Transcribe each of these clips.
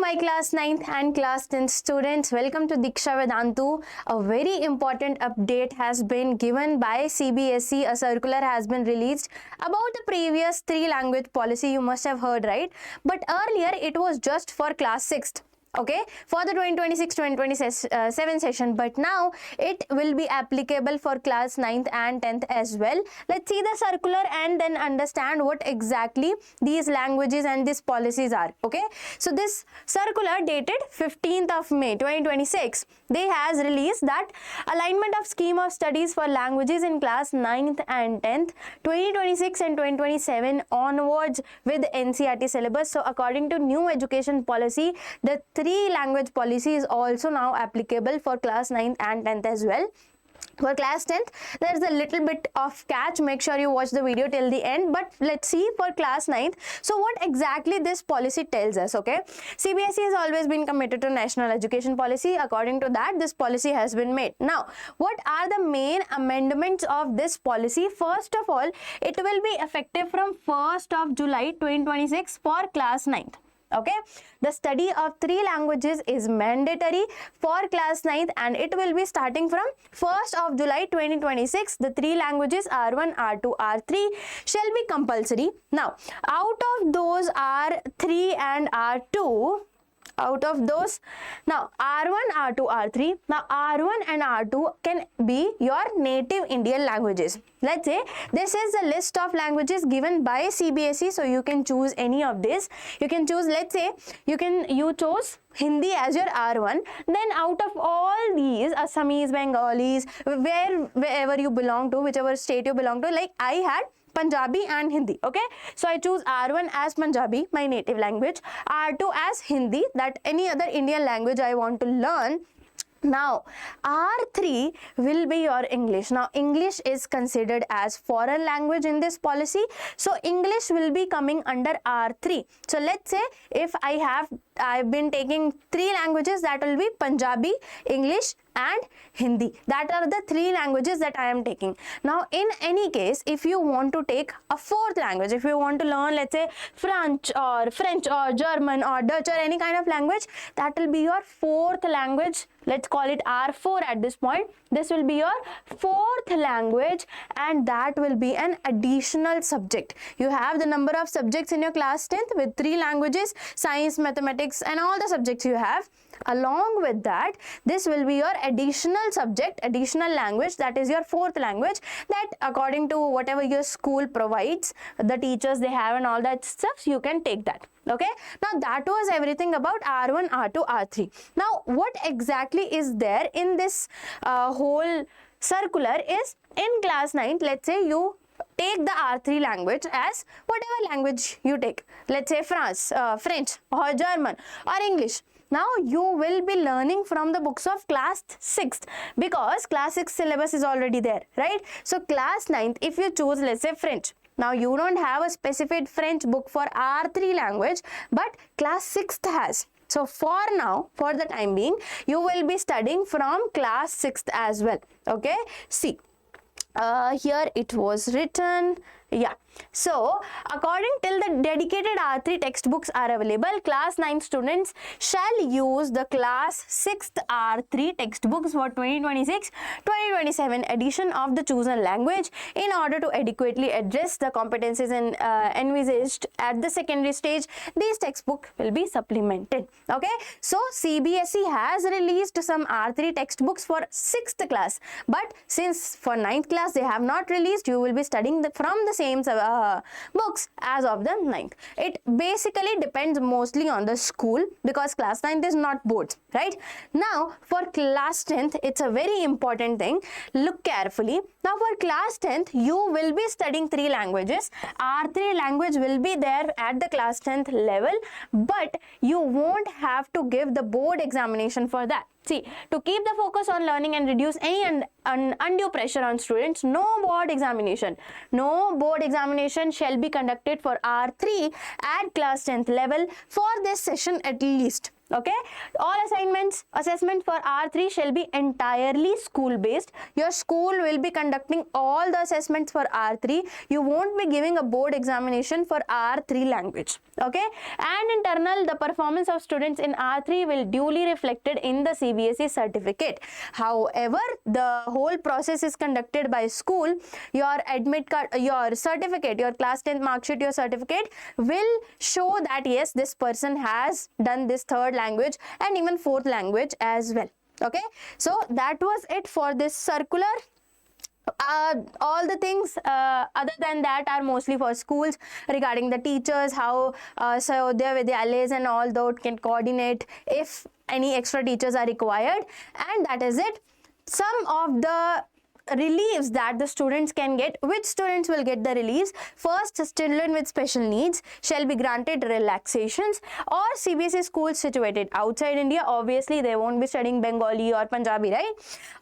my class 9th and class 10th students, welcome to Deeksha Vedantu. A very important update has been given by CBSE. A circular has been released about the previous 3 language policy. You must have heard, right? But earlier it was just for class 6th. Okay, for the 2026-2027 session, but now it will be applicable for class 9th and 10th as well. Let's see the circular and then understand what exactly these languages and these policies are. Okay, so this circular dated 15th of May 2026, they has released that alignment of scheme of studies for languages in class 9th and 10th 2026 and 2027 onwards with NCERT syllabus. So according to new education policy, the 3 language policy is also now applicable for class 9th and 10th as well. For class 10th, there is a little bit of catch. Make sure you watch the video till the end. But let's see for class 9th. So what exactly this policy tells us, okay? CBSE has always been committed to national education policy. According to that, this policy has been made. Now, what are the main amendments of this policy? First of all, it will be effective from 1st of July 2026 for class 9th. Okay, the study of 3 languages is mandatory for class 9th and it will be starting from 1st of July 2026. The 3 languages R1, R2, R3 shall be compulsory. Now, out of those R3 and R2, out of those, now R1, R2, R3, now R1 and R2 can be your native Indian languages. Let's say this is the list of languages given by CBSE, so you can choose any of this. You can choose, let's say you chose Hindi as your R1, then out of all these, Assamese, Bengalis, wherever you belong to, whichever state you belong to, like I had Punjabi and Hindi. Okay, so I choose R1 as Punjabi, my native language, R2 as Hindi, that any other Indian language I want to learn. Now, R3 will be your English. Now, English is considered as foreign language in this policy. So, English will be coming under R3. So, let's say if I've been taking 3 languages, that will be Punjabi, English and Hindi. That are the 3 languages that I am taking. Now, in any case, if you want to take a 4th language, if you want to learn, let's say French or German or Dutch or any kind of language, that will be your 4th language. Let's call it R4 at this point. This will be your 4th language and that will be an additional subject. You have the number of subjects in your class 10th with 3 languages, science, mathematics and all the subjects you have. Along with that, this will be your additional subject, additional language, that is your 4th language, that according to whatever your school provides, the teachers they have and all that stuff, you can take that. Okay, now that was everything about R1, R2, R3. Now, what exactly is there in this whole circular is in class 9th, let's say you take the R3 language as whatever language you take. Let's say French or German or English. Now, you will be learning from the books of class 6th because class 6 syllabus is already there, right? So, class 9th, if you choose, let's say French. Now, you don't have a specific French book for R3 language, but class 6th has. So, for now, for the time being, you will be studying from class 6th as well. Okay, see, here it was written. Yeah, so according till the dedicated R3 textbooks are available, class 9 students shall use the class 6th R3 textbooks for 2026-2027 edition of the chosen language in order to adequately address the competencies envisaged at the secondary stage. These textbooks will be supplemented. Okay, so CBSE has released some R3 textbooks for 6th class, but since for 9th class they have not released, you will be studying from the same books as of the 9th. It basically depends mostly on the school because class 9th is not boards, right? Now, for class 10th, it's a very important thing. Look carefully. Now, for class 10th, you will be studying 3 languages. R3 language will be there at the class 10th level, but you won't have to give the board examination for that. See, to keep the focus on learning and reduce any undue pressure on students, no board examination shall be conducted for R3 at class 10th level for this session at least. Okay, all assessments for R3 shall be entirely school based. Your school will be conducting all the assessments for R3. You won't be giving a board examination for R3 language. Okay, and internal, the performance of students in R3 will duly reflected in the CBSE certificate. However, the whole process is conducted by school. Your admit card, your certificate, your class 10th mark sheet, your certificate will show that yes, this person has done this third language and even fourth language as well. Okay, so that was it for this circular. All the things other than that are mostly for schools, regarding the teachers, how so their Vidyalayas and all that can coordinate if any extra teachers are required, and that is it. Some of the reliefs that the students can get. Which students will get the reliefs? First, children with special needs shall be granted relaxations, or CBSE schools situated outside India, obviously they won't be studying Bengali or Punjabi, right?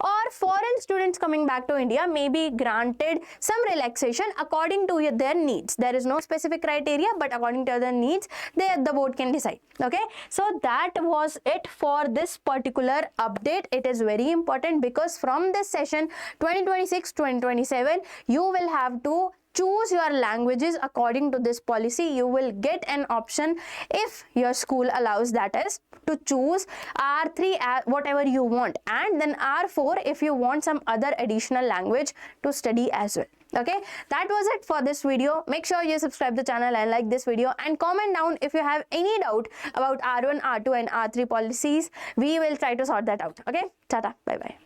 Or foreign students coming back to India may be granted some relaxation according to their needs. There is no specific criteria, but according to their needs, the board can decide. Okay, so that was it for this particular update. It is very important because from this session 2026-2027, you will have to choose your languages according to this policy. You will get an option, if your school allows, that is, to choose R3 whatever you want, and then R4 if you want some other additional language to study as well. Okay, that was it for this video. Make sure you subscribe the channel and like this video, and comment down if you have any doubt about R1, R2 and R3 policies. We will try to sort that out. Okay, tata, bye bye.